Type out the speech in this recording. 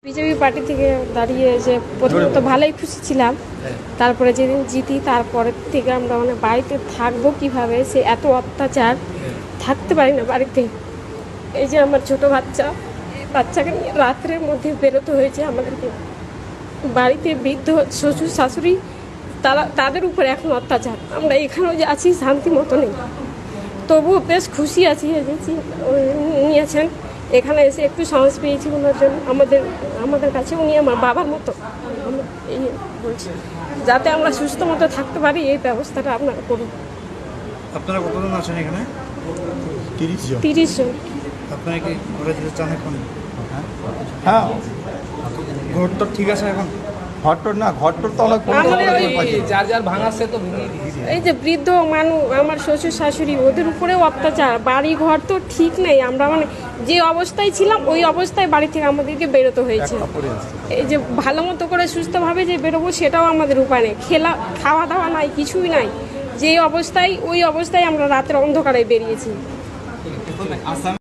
BJP party থেকে দাঁড়িয়ে যে প্রথমে তো ভালোই খুশি ছিলাম, তারপরে যেদিন জিতি তারপরের থেকে আমরা মানে বাড়িতে থাকবো কিভাবে, সে এত অত্যাচার, থাকতে পারি না বাড়িতে। এই যে আমার ছোট বাচ্চা, বাচ্চাকে নিয়ে রাত্রের মধ্যে বেরোতে হয়েছে আমাদেরকে। বাড়িতে বৃদ্ধ শ্বশুর শাশুড়ি তাদের উপরে এখন অত্যাচার। আমরা এখানেও যে আছি শান্তি মতো নেই, তবুও বেশ খুশি আছি যে নিয়েছেন এখানে এসে একটু সাহস পেয়েছি ওনার জন্য। আমাদের কাছে উনি আমার বাবার মতো। এই বলছি যাতে আমরা সুস্থ মতো থাকতে পারি, এই ব্যবস্থাটা আপনারা করুন। আপনারা কতজন আছেন এখানে? 30 জন। আপনারা কি ঘরে যেতে চান এখন? হ্যাঁ, ঘরটা ঠিক আছে এখন? ঘরটর না, ঘরটর তো অনেক যার ভাঙাচ্ছে তো ভেঙে দিয়েছে। এই যে বৃদ্ধ মানুষ, আমার শ্বশুর শাশুড়ি, ওদের উপরেও অত্যাচার। বাড়ি ঘর তো ঠিক নেই, আমরা মানে যে অবস্থায় ছিলাম ওই অবস্থায় বাড়ি থেকে আমাদেরকে বেরোতে হয়েছে। এই যে ভালো মতো করে সুস্থভাবে যে বেরোবো সেটাও আমাদের উপায় নেই। খাওয়া দাওয়া নাই, কিছুই নাই। যে অবস্থায় ওই অবস্থায় আমরা রাতের অন্ধকারে বেরিয়েছি।